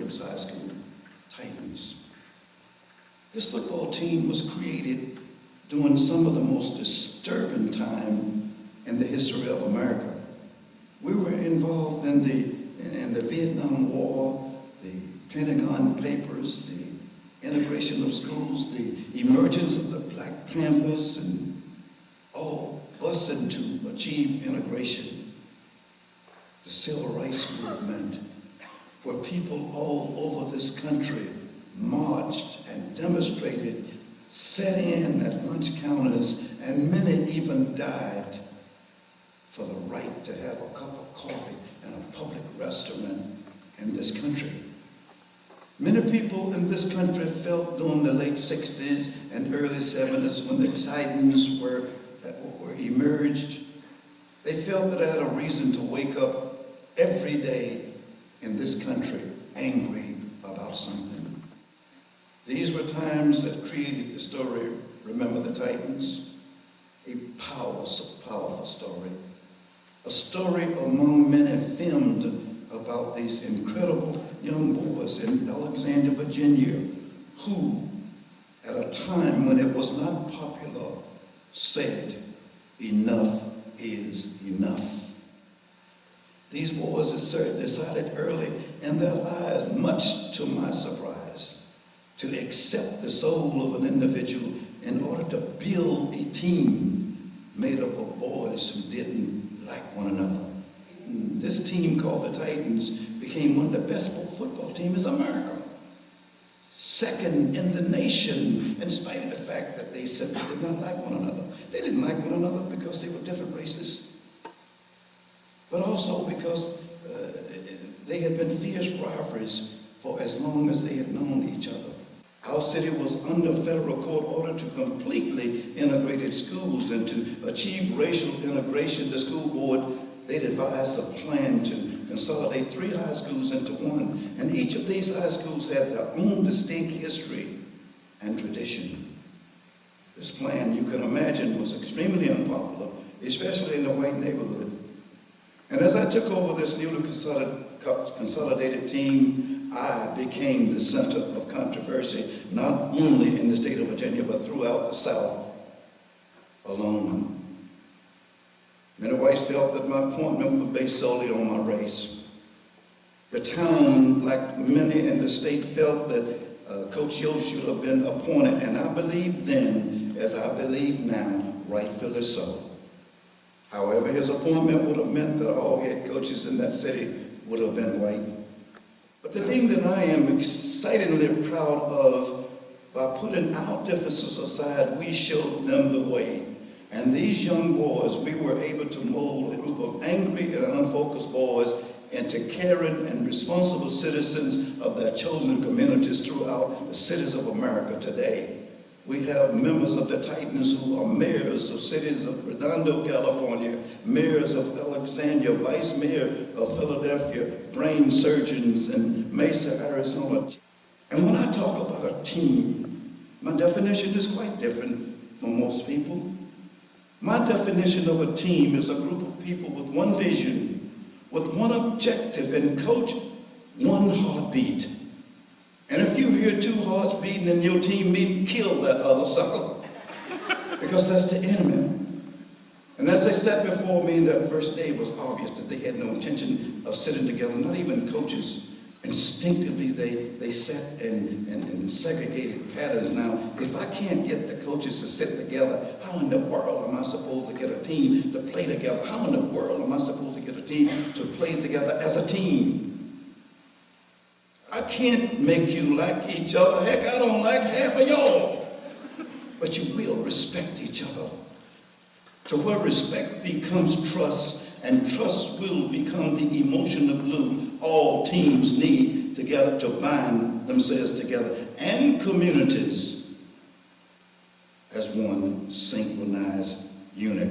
Phillips High School Titans. This football team was created during some of the most disturbing time in the history of America. We were involved in the Vietnam War, the Pentagon Papers, the integration of schools, the emergence of the Black Panthers, and all busing to achieve integration. The Civil Rights Movement, where people all over this country marched and demonstrated, sat in at lunch counters, and many even died for the right to have a cup of coffee in a public restaurant in this country. Many people in this country felt during the late 60s and early 70s when the Titans were emerged, they felt that they had a reason to wake up every day in this country angry about something. These were times that created the story, Remember the Titans? A powerful story. A story among many filmed about these incredible young boys in Alexandria, Virginia, who, at a time when it was not popular, said, "Enough is enough." These boys decided early in their lives, much to my surprise, to accept the soul of an individual in order to build a team made up of boys who didn't like one another. This team called the Titans became one of the best football teams in America. Second in the nation, in spite of the fact that they simply did not like one another. They didn't like one another because they were different races, but also because they had been fierce rivalries for as long as they had known each other. Our city was under federal court order to completely integrate its schools, and to achieve racial integration, the school board, they devised a plan to consolidate 3 high schools into one, and each of these high schools had their own distinct history and tradition. This plan, you can imagine, was extremely unpopular, especially in the white neighborhood. And as I took over this newly consolidated team, I became the center of controversy, not only in the state of Virginia, but throughout the South alone. Many whites felt that my appointment was based solely on my race. The town, like many in the state, felt that Coach Yo should have been appointed, and I believed then, as I believe now, rightfully so. However, his appointment would have meant that all head coaches in that city would have been white. But the thing that I am excitedly proud of, by putting our differences aside, we showed them the way. And these young boys, we were able to mold a group of angry and unfocused boys into caring and responsible citizens of their chosen communities throughout the cities of America today. We have members of the Titans who are mayors of cities of Redondo, California, mayors of Alexandria, vice mayor of Philadelphia, brain surgeons in Mesa, Arizona. And when I talk about a team, my definition is quite different from most people. My definition of a team is a group of people with one vision, with one objective, and coach, one heartbeat. And if you hear 2 hearts beating in your team meeting, kill that other sucker, because that's the enemy. And as they sat before me that first day, it was obvious that they had no intention of sitting together, not even coaches. Instinctively, they sat in segregated patterns. Now, if I can't get the coaches to sit together, how in the world am I supposed to get a team to play together? How in the world am I supposed to get a team to play together as a team? I can't make you like each other. Heck, I don't like half of y'all. But you will respect each other. To where respect becomes trust, and trust will become the emotional glue all teams need together to bind themselves together, and communities as one synchronized unit.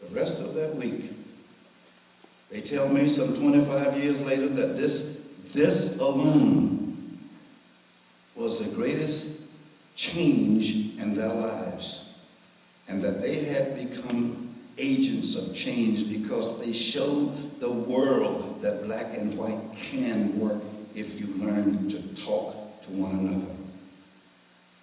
The rest of that week, they tell me some 25 years later that this alone was the greatest change in their lives, and that they had become agents agents of change because they showed the world that black and white can work if you learn to talk to one another.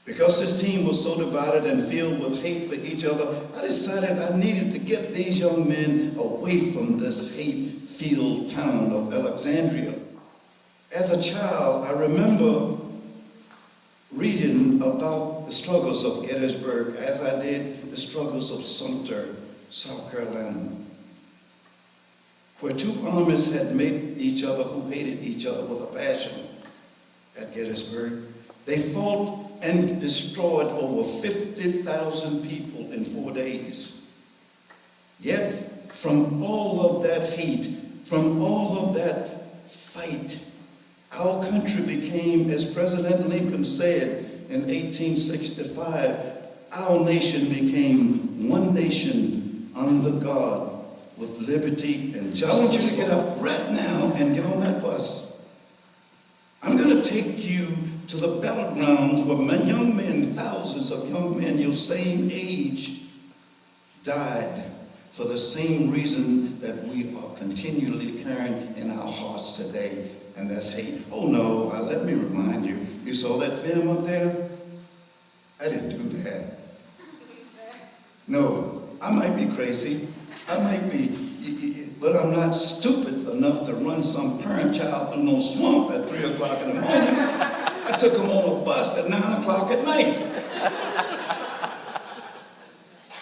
Because this team was so divided and filled with hate for each other, I decided I needed to get these young men away from this hate-filled town of Alexandria. As a child, I remember reading about the struggles of Gettysburg as I did the struggles of Sumter, South Carolina, where two armies had met each other who hated each other with a passion. At Gettysburg, they fought and destroyed over 50,000 people in 4 days. Yet, from all of that hate, from all of that fight, our country became, as President Lincoln said in 1865, our nation became one nation under God with liberty and justice. I want you to get up right now and get on that bus. I'm going to take you to the battlegrounds where young men, thousands of young men your same age, died for the same reason that we are continually carrying in our hearts today, and that's hate. Oh no, let me remind you, you saw that film up there? I didn't do that. No, I might be crazy, I might be, but I'm not stupid enough to run some parent child through no swamp at 3 o'clock in the morning. I took him on a bus at 9 o'clock at night.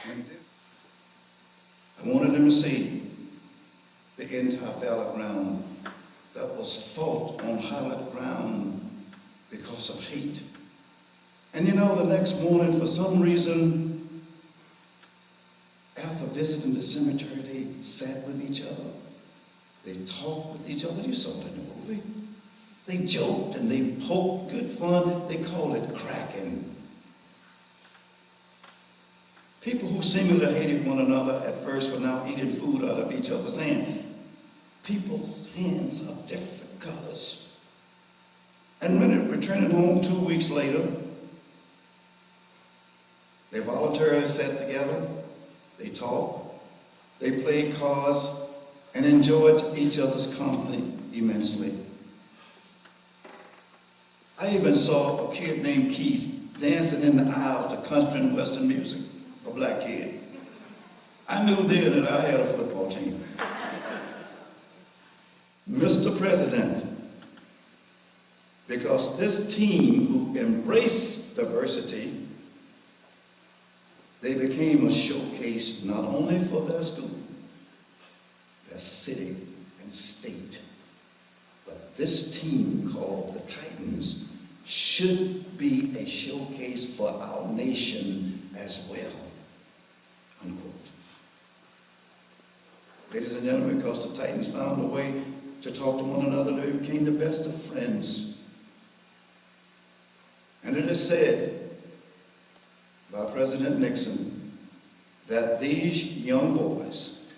And I wanted them to see the entire battleground that was fought on hallowed ground because of hate. And you know, the next morning, for some reason, after visiting the cemetery, they sat with each other. They talked with each other. You saw it in the movie. They joked and they poked, good fun. They called it cracking. People who seemingly hated one another at first were now eating food out of each other's hand. People's hands of different colors. And when returning home 2 weeks later, they voluntarily sat together, they talked, they played cards, and enjoyed each other's company immensely. I even saw a kid named Keith dancing in the aisle to country and western music, a black kid. I knew then that I had a football team. Mr. President, because this team who embraced diversity, they became a showcase not only for their school, their city and state, but this team called the Titans should be a showcase for our nation as well, unquote. Ladies and gentlemen, because the Titans found a way to talk to one another, they became the best of friends. And it is said by President Nixon that these young boys,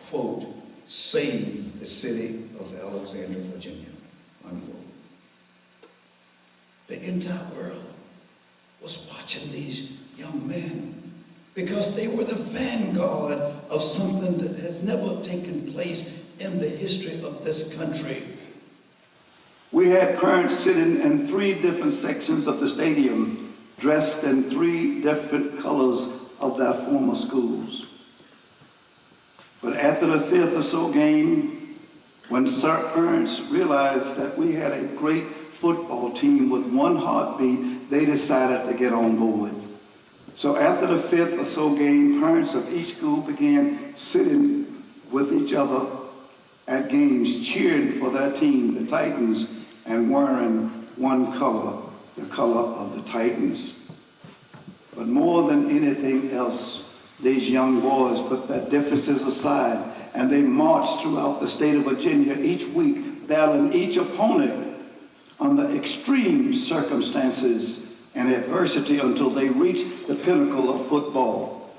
quote, saved the city of Alexandria, Virginia, unquote. The entire world was watching these young men because they were the vanguard of something that has never taken place in the history of this country. We had parents sitting in 3 different sections of the stadium, dressed in 3 different colors of their former schools. But after the 5th or so game, when parents realized that we had a great football team with one heartbeat, they decided to get on board. So after the 5th or so game, parents of each school began sitting with each other at games, cheering for their team, the Titans, and wearing one color, the color of the Titans. But more than anything else, these young boys put their differences aside and they marched throughout the state of Virginia each week, battling each opponent under extreme circumstances and adversity until they reached the pinnacle of football.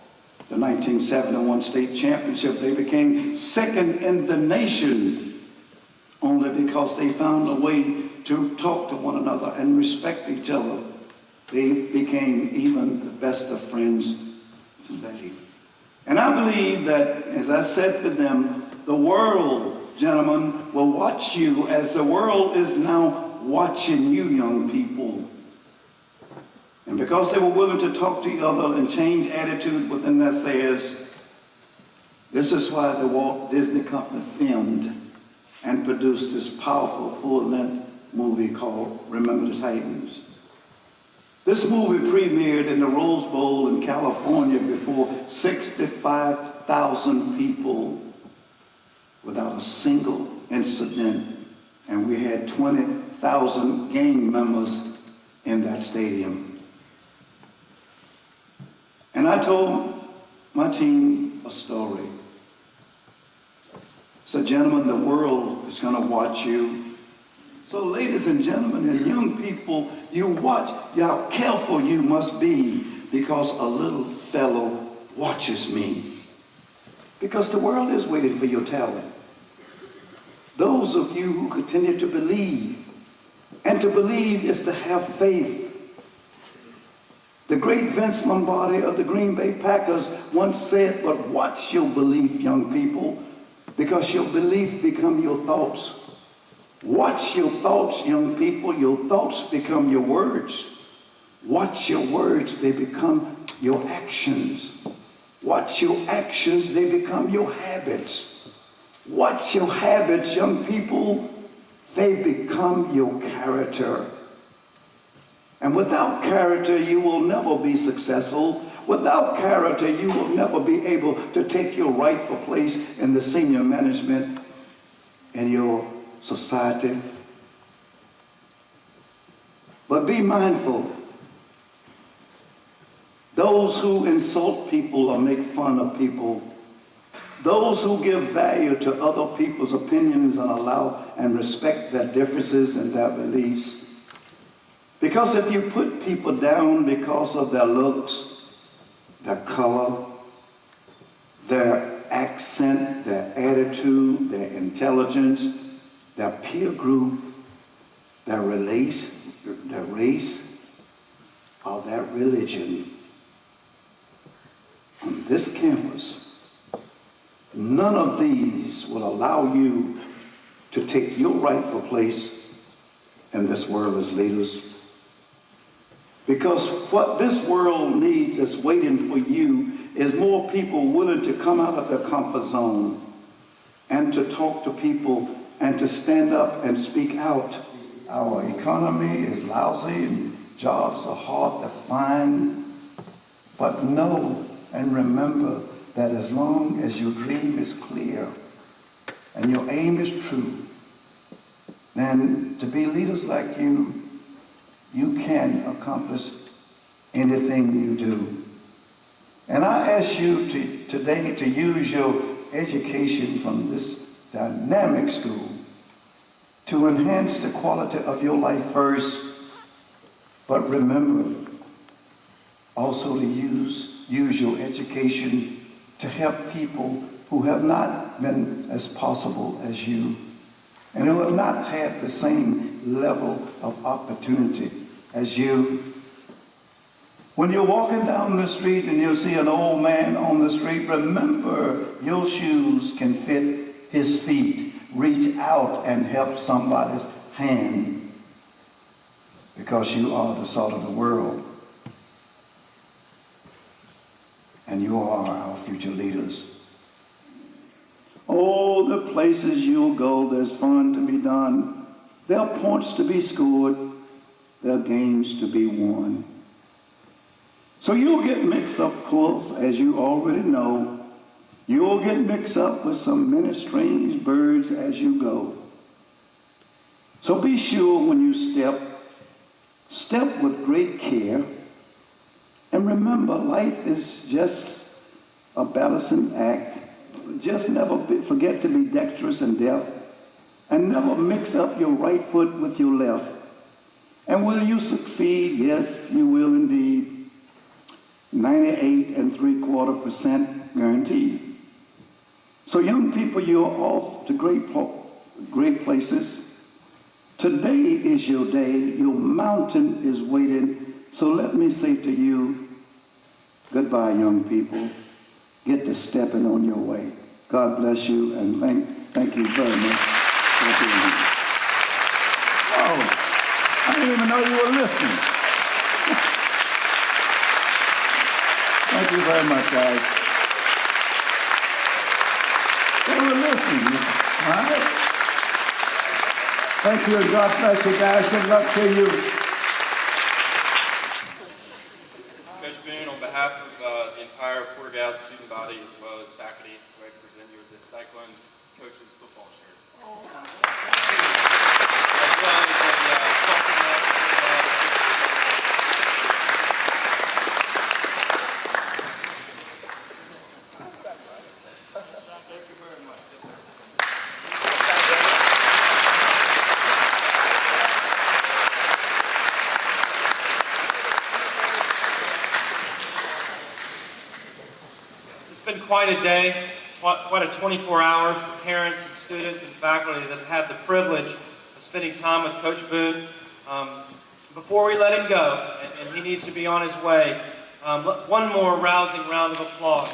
The 1971 state championship, they became second in the nation only because they found a way to talk to one another and respect each other. They became even the best of friends today. And I believe that, as I said to them, the world, gentlemen, will watch you as the world is now watching you, young people. And because they were willing to talk to each other and change attitude within themselves, this is why the Walt Disney Company filmed and produced this powerful full-length movie called Remember the Titans. This movie premiered in the Rose Bowl in California before 65,000 people without a single incident, and we had 20,000 gang members in that stadium. And I told my team a story. I said, gentlemen, the world is going to watch you. So ladies and gentlemen and young people, you watch how careful you must be, because a little fellow watches me. Because the world is waiting for your talent. Those of you who continue to believe, and to believe is to have faith. The great Vince Lombardi of the Green Bay Packers once said, but watch your belief, young people, because your belief become your thoughts. Watch your thoughts, young people. Your thoughts become your words. Watch your words, they become your actions. Watch your actions, they become your habits. Watch your habits, young people, they become your character. And without character, you will never be successful. Without character, you will never be able to take your rightful place in the senior management in your society. But be mindful. Those who insult people or make fun of people, those who give value to other people's opinions and allow and respect their differences and their beliefs. Because if you put people down because of their looks, their color, their accent, their attitude, their intelligence, their peer group, their race, or their religion, on this campus, none of these will allow you to take your rightful place in this world as leaders. Because what this world needs is waiting for you is more people willing to come out of their comfort zone and to talk to people and to stand up and speak out. Our economy is lousy and jobs are hard to find. But know and remember that as long as your dream is clear and your aim is true, then to be leaders like you can accomplish anything you do. And I ask you today to use your education from this dynamic school to enhance the quality of your life first, but remember also to use your education to help people who have not been as possible as you and who have not had the same level of opportunity as you. When you're walking down the street and you see an old man on the street, remember your shoes can fit his feet. Reach out and help somebody's hand, because you are the salt of the world and you are our future leaders. Oh, the places you'll go, there's fun to be done. There are points to be scored. There are games to be won. So you'll get mixed up, of course, as you already know. You'll get mixed up with some many strange birds as you go. So be sure when you step with great care. And remember, life is just a balancing act. Just never forget to be dexterous and deft, and never mix up your right foot with your left. And will you succeed? Yes, you will indeed. 98.75% guaranteed. So young people, you're off to great places. Today is your day. Your mountain is waiting. So let me say to you, goodbye, young people. get to stepping on your way. God bless you, and thank you very much for being here. Oh, I didn't even know you were listening. Thank you very much, guys. They were listening. All right. Thank you, and God bless you, guys. Good luck to you. Coach Boone, on behalf of the entire Porter-Gaud student body as well as faculty, I'd like to present you with this Cyclones coach's football shirt. As well as a welcome mat. Thank you very much. Yes, sir. It's been quite a day, quite a 24 hours for parents and students and faculty that have had the privilege of spending time with Coach Boone. Before we let him go, and he needs to be on his way, one more rousing round of applause